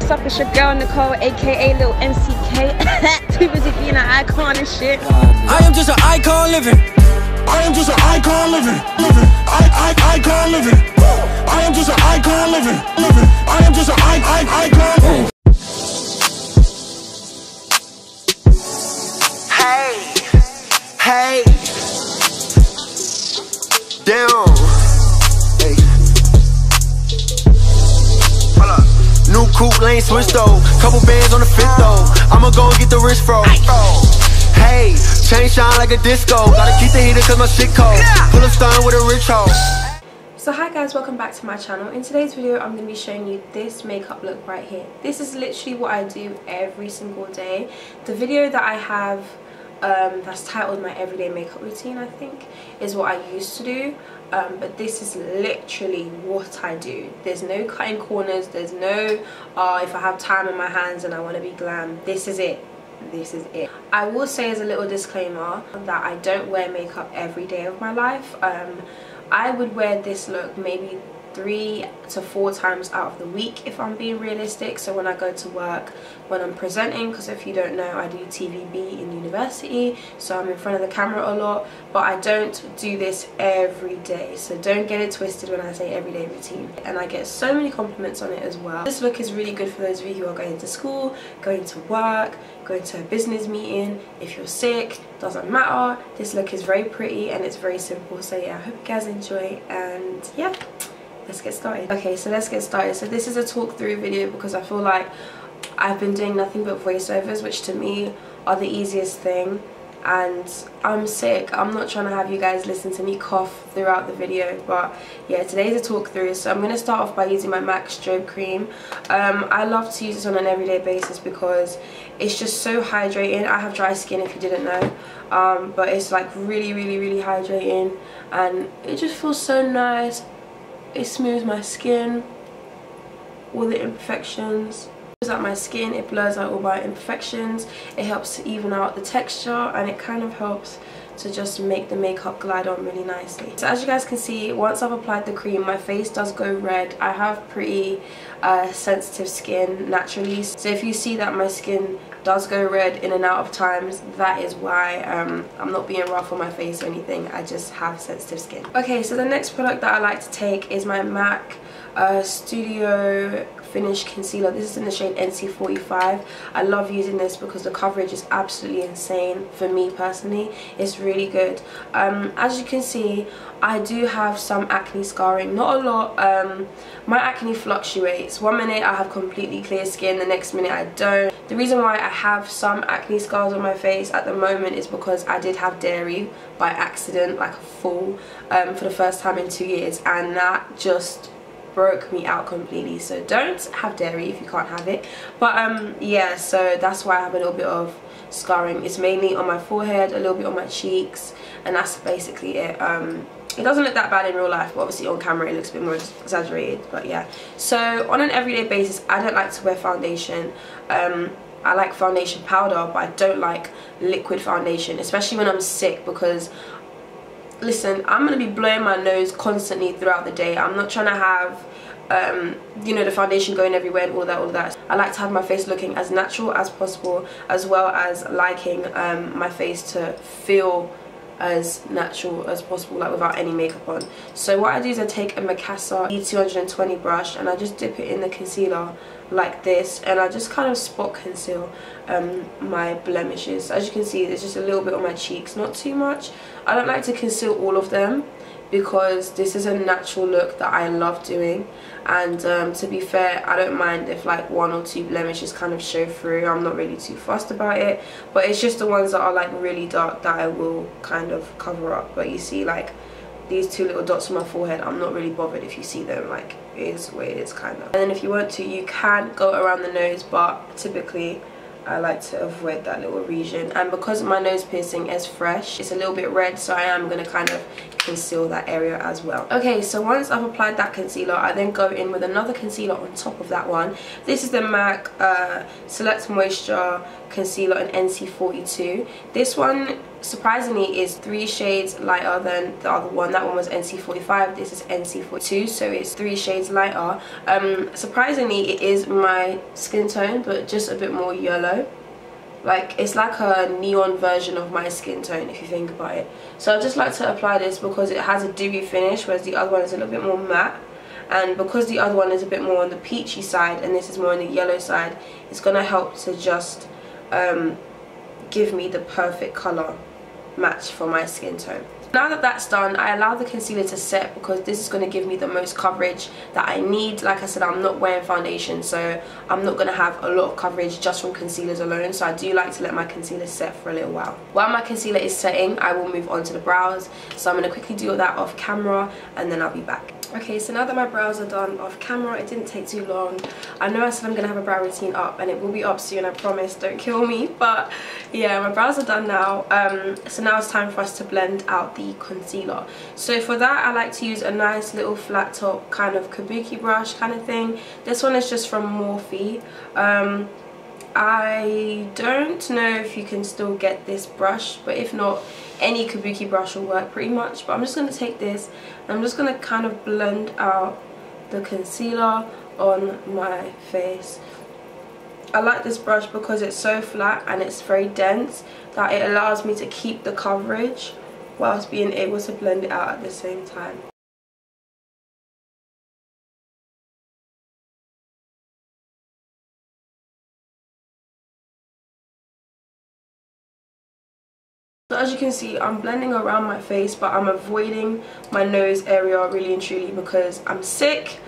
what's up? It's your girl Nicole, aka Lil MCK. Too busy being an icon and shit. I am just an icon living. I am just an icon living. Icon living. I am just an icon living. I am just an icon. Hey, down. Hey, hold up. New coupe lane switched though. Couple bands on the fifth though. I'ma go and get the wrist froze. Hey, chain shine like a disco. Gotta keep the heater cause my shit cold. Pull a stun with a rich hoe. So hi guys, welcome back to my channel. In today's video I'm going to be showing you this makeup look right here. This is literally what I do every single day. The video that I have that's titled my everyday makeup routine, I think, is what I used to do, but this is literally what I do. There's no cutting corners, there's no if I have time on my hands and I want to be glam. This is it. This is it. I will say as a little disclaimer that I don't wear makeup every day of my life. I would wear this look maybe 3 to 4 times out of the week if I'm being realistic. So when I go to work, when I'm presenting, because if you don't know, I do TVB in university, so I'm in front of the camera a lot, but I don't do this every day, so don't get it twisted when I say everyday routine. And I get so many compliments on it as well. This look is really good for those of you who are going to school, going to work, going to a business meeting, if you're sick, doesn't matter. This look is very pretty and it's very simple. So yeah, I hope you guys enjoy, and yeah, let's get started. Okay, so let's get started. So this is a talk through video because I feel like I've been doing nothing but voiceovers, which to me are the easiest thing, and I'm sick. I'm not trying to have you guys listen to me cough throughout the video, but yeah, today's a talk through. So I'm going to start off by using my MAC strobe cream. I love to use this on an everyday basis because it's just so hydrating. I have dry skin if you didn't know, but it's like really hydrating, and it just feels so nice. It smooths my skin, all the imperfections. It blurs out my skin, it blurs out all my imperfections, it helps to even out the texture, and it kind of helps to just make the makeup glide on really nicely. So as you guys can see, once I've applied the cream, my face does go red. I have pretty sensitive skin naturally, so if you see that my skin does go red in and out of times, that is why. I'm not being rough on my face or anything, I just have sensitive skin. Okay, so the next product that I like to take is my MAC Studio Finish Concealer. This is in the shade NC45. I love using this because the coverage is absolutely insane for me personally. It's really good. As you can see, I do have some acne scarring, not a lot. My acne fluctuates. One minute I have completely clear skin, the next minute I don't. The reason why I have some acne scars on my face at the moment is because I did have dairy by accident, like a fool, for the first time in 2 years, and that just broke me out completely. So don't have dairy if you can't have it. But yeah, so that's why I have a little bit of scarring. It's mainly on my forehead, a little bit on my cheeks, and that's basically it. It doesn't look that bad in real life, but obviously on camera it looks a bit more exaggerated. But yeah, so on an everyday basis, I don't like to wear foundation. I like foundation powder, but I don't like liquid foundation, especially when I'm sick, because listen, I'm going to be blowing my nose constantly throughout the day. I'm not trying to have you know, the foundation going everywhere and all that. I like to have my face looking as natural as possible, as well as liking my face to feel as natural as possible, like without any makeup on. So what I do is I take a Mikasa E220 brush and I just dip it in the concealer like this, and I just kind of spot conceal my blemishes. As you can see, there's just a little bit on my cheeks, not too much. I don't like to conceal all of them because this is a natural look that I love doing, and to be fair, I don't mind if like 1 or 2 blemishes kind of show through. I'm not really too fussed about it, but it's just the ones that are like really dark that I will kind of cover up. But you see, like these 2 little dots on my forehead, I'm not really bothered if you see them. Like, it is what it is, kind of. And then if you want to, you can go around the nose, but typically I like to avoid that little region. And because my nose piercing is fresh, it's a little bit red, so I am going to kind of conceal that area as well. Okay, so once I've applied that concealer, I then go in with another concealer on top of that one. This is the MAC Select Moisture Concealer in NC42. This one surprisingly is 3 shades lighter than the other one. That one was NC45, this is NC42, so it's 3 shades lighter. Surprisingly, it is my skin tone, but just a bit more yellow. Like, it's like a neon version of my skin tone if you think about it. So I just like to apply this because it has a dewy finish, whereas the other one is a little bit more matte. And because the other one is a bit more on the peachy side and this is more on the yellow side, it's going to help to just give me the perfect colour match for my skin tone. Now that that's done, I allow the concealer to set because this is going to give me the most coverage that I need. Like I said, I'm not wearing foundation, so I'm not going to have a lot of coverage just from concealers alone. So I do like to let my concealer set for a little while. While my concealer is setting, I will move on to the brows. So I'm going to quickly do that off camera and then I'll be back. Okay, so now that my brows are done off camera, it didn't take too long. I know I said I'm going to have a brow routine up and it will be up soon, I promise, don't kill me. But yeah, my brows are done now. So now it's time for us to blend out the concealer. So for that, I like to use a nice little flat top kind of kabuki brush kind of thing. This one is just from Morphe. I don't know if you can still get this brush, but if not, any kabuki brush will work pretty much. But I'm just going to take this and I'm just going to kind of blend out the concealer on my face. I like this brush because it's so flat and it's very dense that it allows me to keep the coverage whilst being able to blend it out at the same time. So as you can see, I'm blending around my face, but I'm avoiding my nose area really and truly because I'm sick.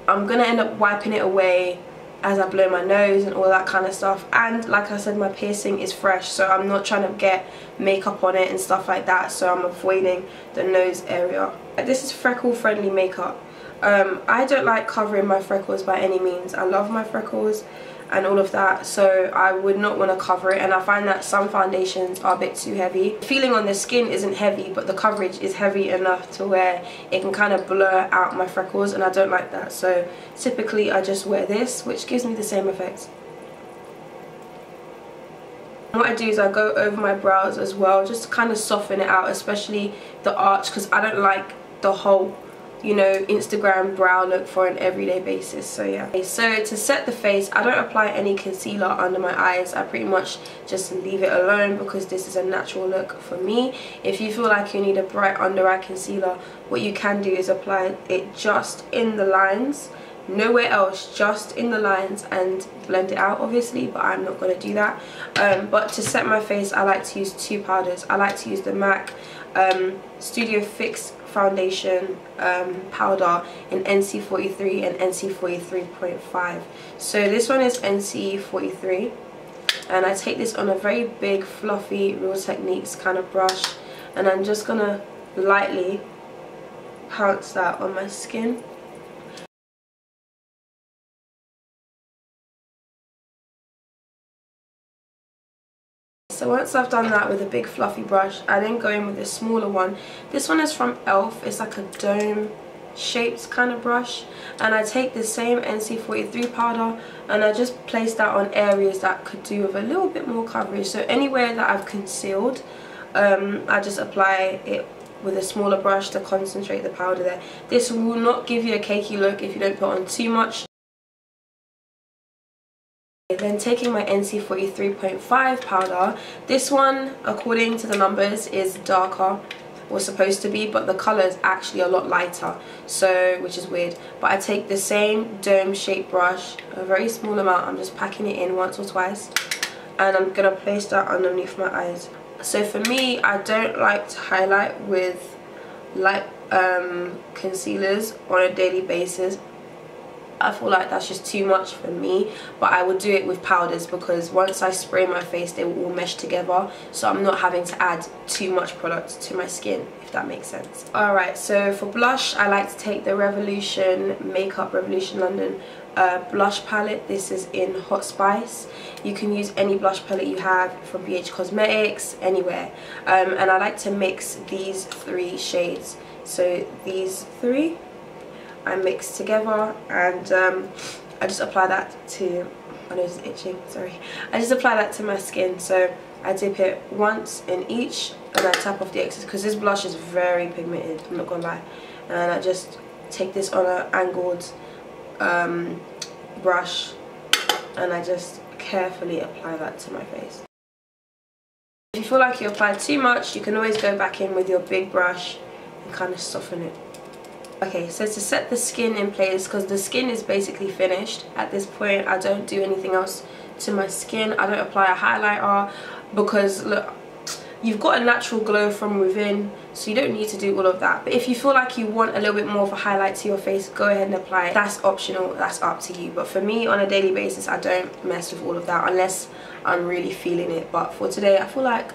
I'm gonna end up wiping it away as I blow my nose and all that kind of stuff. And like I said, my piercing is fresh, so I'm not trying to get makeup on it and stuff like that, so I'm avoiding the nose area. This is freckle friendly makeup. I don't like covering my freckles by any means. I love my freckles and all of that, so I would not want to cover it, and I find that some foundations are a bit too heavy. The feeling on the skin isn't heavy, but the coverage is heavy enough to where it can kind of blur out my freckles, and I don't like that. So typically I just wear this, which gives me the same effect. And what I do is I go over my brows as well, just to kind of soften it out, especially the arch, because I don't like the whole, you know, Instagram brow look for an everyday basis. So yeah. Okay, so to set the face, I don't apply any concealer under my eyes. I pretty much just leave it alone because this is a natural look for me. If you feel like you need a bright under eye concealer, what you can do is apply it just in the lines, nowhere else, just in the lines, and blend it out obviously, but I'm not going to do that. But to set my face, I like to use 2 powders. I like to use the MAC Studio Fix foundation powder in NC43 and NC43.5. So this one is NC43, and I take this on a very big fluffy Real Techniques kind of brush, and I'm just gonna lightly pounce that on my skin. So once I've done that with a big fluffy brush, I then go in with a smaller one. This one is from e.l.f. It's like a dome shaped kind of brush, and I take the same NC43 powder and I just place that on areas that could do with a little bit more coverage. So anywhere that I've concealed, I just apply it with a smaller brush to concentrate the powder there. This will not give you a cakey look if you don't put on too much. Then taking my NC43.5 powder, this one according to the numbers is darker, or supposed to be, but the colour is actually a lot lighter, so which is weird. But I take the same dome shaped brush, a very small amount, I'm just packing it in once or twice, and I'm gonna place that underneath my eyes. So for me, I don't like to highlight with light concealers on a daily basis. I feel like that's just too much for me, but I will do it with powders because once I spray my face they will all mesh together, so I'm not having to add too much product to my skin, if that makes sense. Alright, so for blush, I like to take the Revolution Makeup Revolution London blush palette. This is in Hot Spice. You can use any blush palette you have from BH Cosmetics, anywhere. And I like to mix these 3 shades. So these 3 I mix together, and I just apply that to, my nose is itching, sorry. I just apply that to my skin. So I dip it once in each and I tap off the excess, because this blush is very pigmented, I'm not gonna lie. And I just take this on an angled brush and I just carefully apply that to my face. If you feel like you applied too much, you can always go back in with your big brush and kind of soften it. Okay, so to set the skin in place, because the skin is basically finished at this point, I don't do anything else to my skin. I don't apply a highlighter, because look, you've got a natural glow from within, so you don't need to do all of that. But if you feel like you want a little bit more of a highlight to your face, go ahead and apply it. That's optional, that's up to you. But for me, on a daily basis, I don't mess with all of that unless I'm really feeling it. But for today, I feel like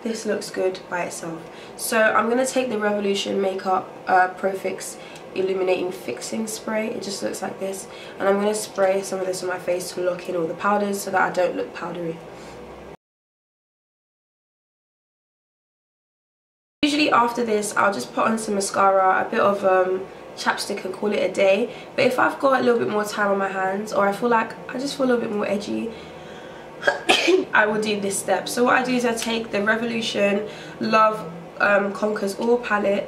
this looks good by itself. So I'm going to take the Revolution Makeup Pro Fix Illuminating Fixing Spray. It just looks like this. And I'm going to spray some of this on my face to lock in all the powders so that I don't look powdery. Usually after this, I'll just put on some mascara, a bit of chapstick, and call it a day. But if I've got a little bit more time on my hands, or I feel like I just feel a little bit more edgy, I will do this step. So what I do is I take the Revolution Love Conquers All palette.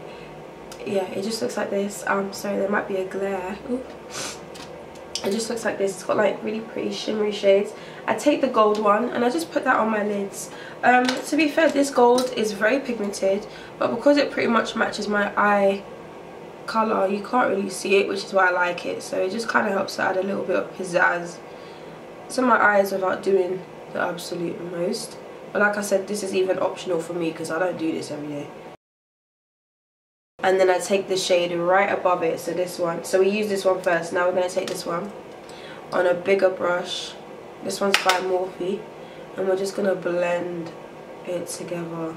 Yeah, it just looks like this. Sorry, there might be a glare. Ooh. It just looks like this. It's got like really pretty shimmery shades. I take the gold one and I just put that on my lids. To be fair, this gold is very pigmented, but because it pretty much matches my eye colour, you can't really see it, which is why I like it. So it just kind of helps to add a little bit of pizzazz to my eyes without doing the absolute most. But like I said, this is even optional for me because I don't do this every day. And then I take the shade right above it, so this one. So we use this one first. Now we're going to take this one on a bigger brush. This one's by Morphe, and we're just going to blend it together.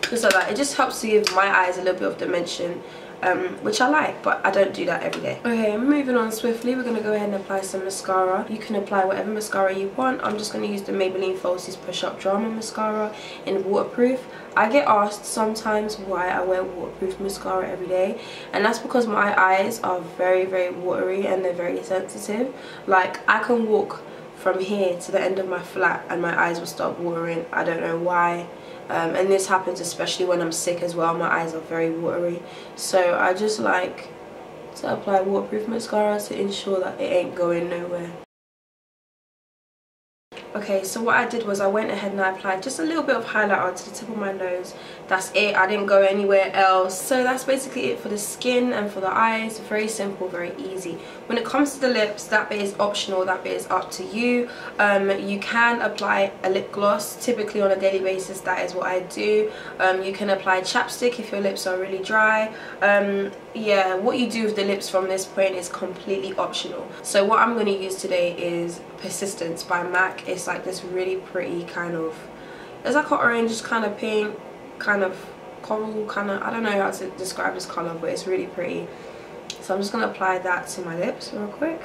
Just like that. It just helps to give my eyes a little bit of dimension, which I like, but I don't do that every day. Okay, moving on swiftly, we're going to go ahead and apply some mascara. You can apply whatever mascara you want. I'm just going to use the Maybelline Falsies Push Up Drama Mascara in waterproof. I get asked sometimes why I wear waterproof mascara every day, and that's because my eyes are very, very watery and they're very sensitive. Like, I can walk from here to the end of my flat and my eyes will start watering. I don't know why. And this happens especially when I'm sick as well. My eyes are very watery, so I just like to apply waterproof mascara to ensure that it ain't going nowhere. Okay, so what I did was I went ahead and I applied just a little bit of highlighter to the tip of my nose. That's it. I didn't go anywhere else. So that's basically it for the skin and for the eyes. Very simple, very easy. When it comes to the lips, that bit is optional. That bit is up to you. You can apply a lip gloss. Typically on a daily basis, that is what I do. You can apply chapstick if your lips are really dry. Yeah, what you do with the lips from this point is completely optional. So what I'm going to use today is Persistence by MAC. It's like this really pretty kind of, it's like an orange kind of pink, kind of coral kind of, I don't know how to describe this colour, but it's really pretty. So I'm just going to apply that to my lips real quick.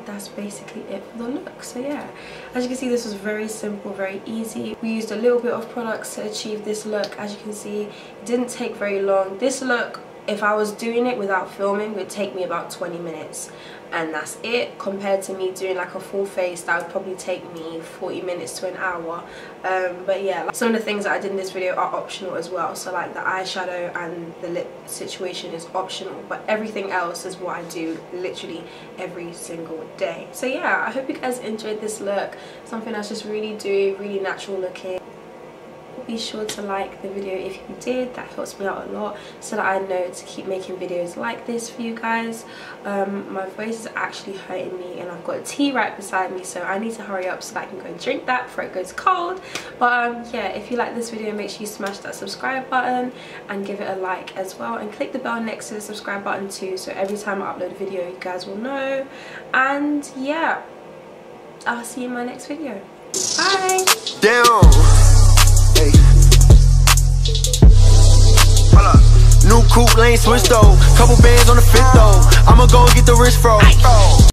That's basically it for the look. So yeah, as you can see, this was very simple, very easy. We used a little bit of products to achieve this look. As you can see, it didn't take very long. This look, if I was doing it without filming, would take me about 20 minutes, and that's it. Compared to me doing like a full face, that would probably take me 40 minutes to an hour. But yeah, like, some of the things that I did in this video are optional as well. So like the eyeshadow and the lip situation is optional, but everything else is what I do literally every single day. So yeah, I hope you guys enjoyed this look. Something that's just really dewy, really natural looking. Be sure to like the video if you did. That helps me out a lot so that I know to keep making videos like this for you guys. My voice is actually hurting me and I've got tea right beside me, so I need to hurry up so that I can go and drink that before it goes cold. But yeah, if you like this video, make sure you smash that subscribe button and give it a like as well, and click the bell next to the subscribe button too, so every time I upload a video you guys will know. And yeah, I'll see you in my next video. Bye. Down. Hey. coupe lane switch though. Couple bands on the fifth though. I'ma go and get the wrist fro.